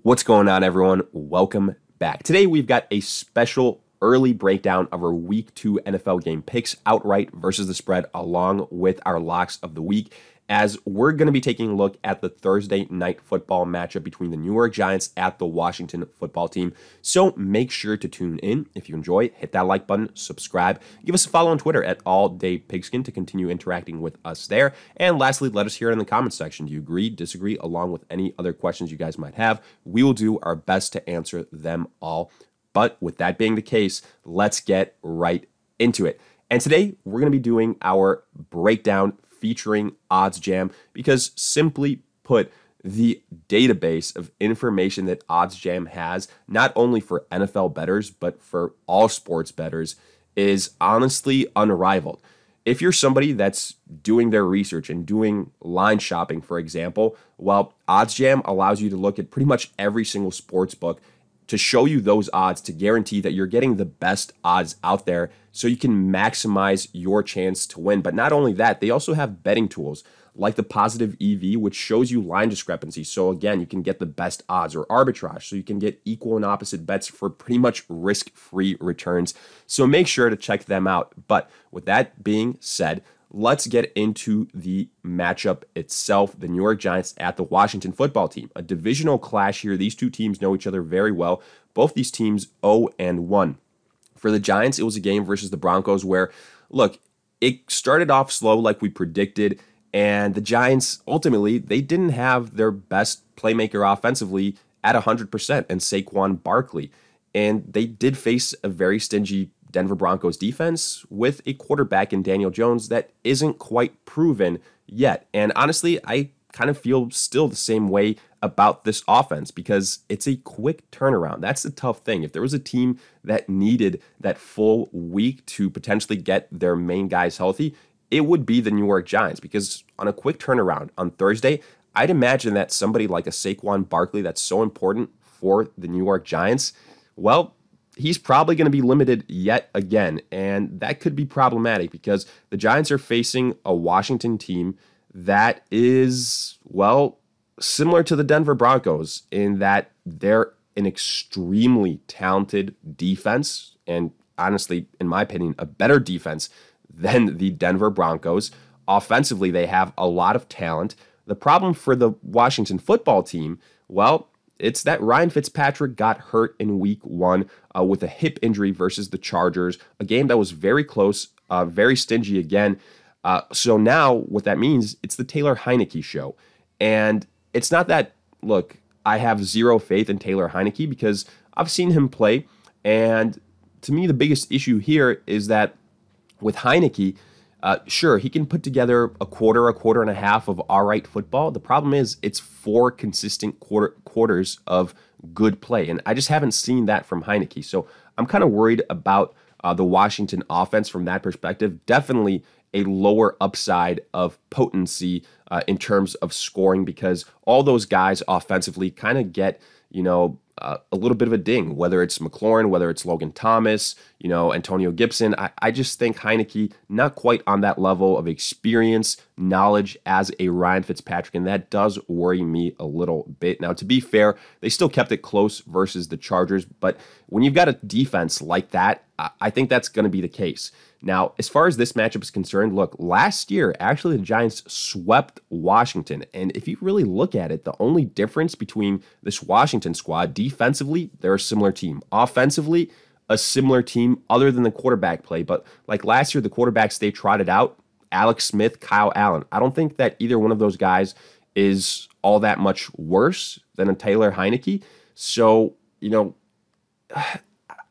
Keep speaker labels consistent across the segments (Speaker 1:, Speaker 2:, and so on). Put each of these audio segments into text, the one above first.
Speaker 1: What's going on, everyone? Welcome back. Today, we've got a special early breakdown of our Week 2 NFL game picks, outright versus the spread, along with our locks of the week, as we're going to be taking a look at the Thursday night football matchup between the New York Giants at the Washington football team. So make sure to tune in. If you enjoy, hit that like button, subscribe, give us a follow on Twitter at AllDayPigskin to continue interacting with us there. And lastly, let us hear it in the comments section. Do you agree, disagree, along with any other questions you guys might have? We will do our best to answer them all. But with that being the case, let's get right into it. And today, we're going to be doing our breakdown featuring OddsJam because, simply put, the database of information that OddsJam has, not only for NFL bettors, but for all sports bettors, is honestly unrivaled. If you're somebody that's doing their research and doing line shopping, for example, well, OddsJam allows you to look at pretty much every single sports book to show you those odds to guarantee that you're getting the best odds out there so you can maximize your chance to win. But not only that, they also have betting tools like the positive EV, which shows you line discrepancy. So again, you can get the best odds, or arbitrage, so you can get equal and opposite bets for pretty much risk-free returns. So make sure to check them out. But with that being said, let's get into the matchup itself. The New York Giants at the Washington football team. A divisional clash here. These two teams know each other very well. Both these teams 0-1. For the Giants, it was a game versus the Broncos where, look, it started off slow like we predicted, and the Giants, ultimately, they didn't have their best playmaker offensively at 100%, and Saquon Barkley. And they did face a very stingy Denver Broncos defense with a quarterback in Daniel Jones that isn't quite proven yet. And honestly, I kind of feel still the same way about this offense because it's a quick turnaround. That's the tough thing. If there was a team that needed that full week to potentially get their main guys healthy, it would be the New York Giants, because on a quick turnaround on Thursday, I'd imagine that somebody like a Saquon Barkley that's so important for the New York Giants, well, he's probably going to be limited yet again, and that could be problematic because the Giants are facing a Washington team that is, well, similar to the Denver Broncos in that they're an extremely talented defense, and honestly, in my opinion, a better defense than the Denver Broncos. Offensively, they have a lot of talent. The problem for the Washington football team, well, it's that Ryan Fitzpatrick got hurt in week 1 with a hip injury versus the Chargers, a game that was very close, very stingy again. So now what that means, it's the Taylor Heineke show. And it's not that, look, I have zero faith in Taylor Heineke because I've seen him play. And to me, the biggest issue here is that with Heineke, sure, he can put together a quarter and a half of all right football. The problem is it's 4 consistent quarters of good play, and I just haven't seen that from Heineke. So I'm kind of worried about the Washington offense from that perspective. Definitely a lower upside of potency in terms of scoring because all those guys offensively kind of get, a little bit of a ding, whether it's McLaurin, whether it's Logan Thomas, Antonio Gibson. I just think Heineke, not quite on that level of experience, knowledge as a Ryan Fitzpatrick, and that does worry me a little bit. Now, to be fair, they still kept it close versus the Chargers, but when you've got a defense like that, I think that's going to be the case. Now, as far as this matchup is concerned, look, last year, actually, the Giants swept Washington. And if you really look at it, the only difference between this Washington squad, defensively, they're a similar team. Offensively, a similar team other than the quarterback play. But like last year, the quarterbacks they trotted out, Alex Smith, Kyle Allen. I don't think that either one of those guys is all that much worse than a Taylor Heineke. So,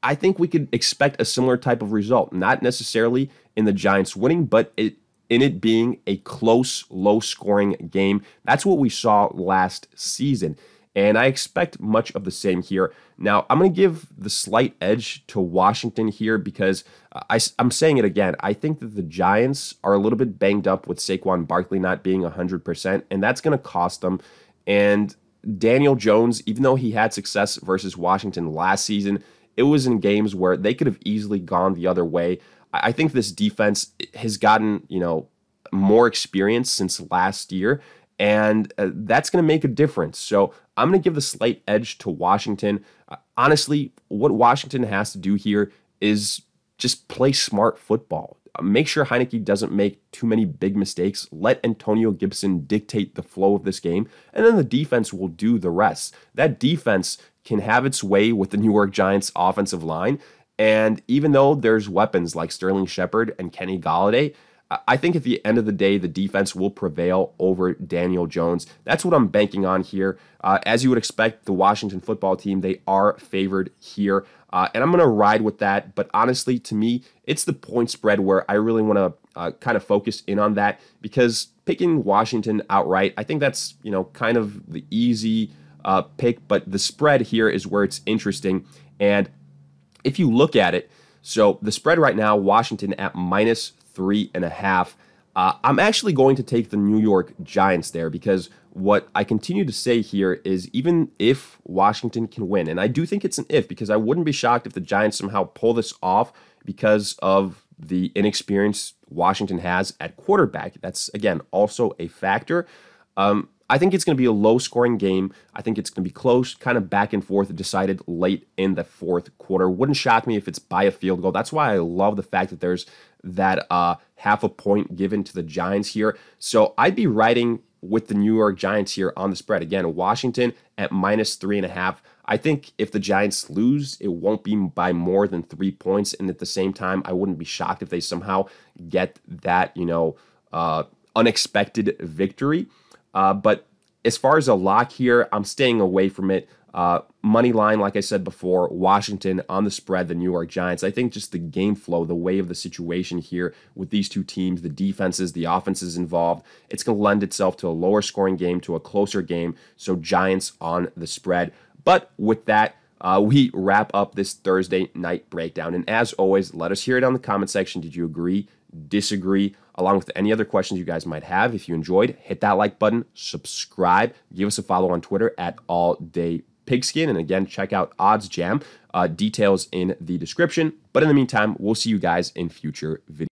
Speaker 1: I think we could expect a similar type of result, not necessarily in the Giants winning, but in it being a close, low-scoring game. That's what we saw last season, and I expect much of the same here. Now, I'm going to give the slight edge to Washington here because I'm saying it again. I think that the Giants are a little bit banged up with Saquon Barkley not being 100%, and that's going to cost them. And Daniel Jones, even though he had success versus Washington last season, it was in games where they could have easily gone the other way. I think this defense has gotten, more experience since last year, and that's going to make a difference. So I'm going to give the slight edge to Washington. Honestly, what Washington has to do here is just play smart football. Make sure Heineke doesn't make too many big mistakes. Let Antonio Gibson dictate the flow of this game, and then the defense will do the rest. That defense can have its way with the New York Giants offensive line, and even though there's weapons like Sterling Shepard and Kenny Golladay, I think at the end of the day, the defense will prevail over Daniel Jones. That's what I'm banking on here. As you would expect, the Washington football team, they are favored here. And I'm going to ride with that. But honestly, to me, it's the point spread where I really want to kind of focus in on that, because picking Washington outright, I think that's, kind of the easy pick. But the spread here is where it's interesting. And if you look at it, so the spread right now, Washington at -3.5. I'm actually going to take the New York Giants there, because what I continue to say here is even if Washington can win, and I do think it's an if, because I wouldn't be shocked if the Giants somehow pull this off because of the inexperience Washington has at quarterback. That's, again, also a factor. I think it's going to be a low-scoring game. I think it's going to be close, kind of back and forth, decided late in the fourth quarter. Wouldn't shock me if it's by a field goal. That's why I love the fact that there's that half a point given to the Giants here. So I'd be riding with the New York Giants here on the spread. Again, Washington at -3.5. I think if the Giants lose, it won't be by more than 3 points. And at the same time, I wouldn't be shocked if they somehow get that, unexpected victory. But as far as a lock here, I'm staying away from it. Money line, like I said before, Washington on the spread, the New York Giants. I think just the game flow, the way of the situation here with these two teams, the defenses, the offenses involved, it's going to lend itself to a lower scoring game, to a closer game. So Giants on the spread. But with that, we wrap up this Thursday night breakdown. And as always, let us hear it on the comment section. Did you agree? Disagree? Along with any other questions you guys might have. If you enjoyed, hit that like button, subscribe, give us a follow on Twitter at AllDayPigskin, and again, check out OddsJam. Details in the description. But in the meantime, we'll see you guys in future videos.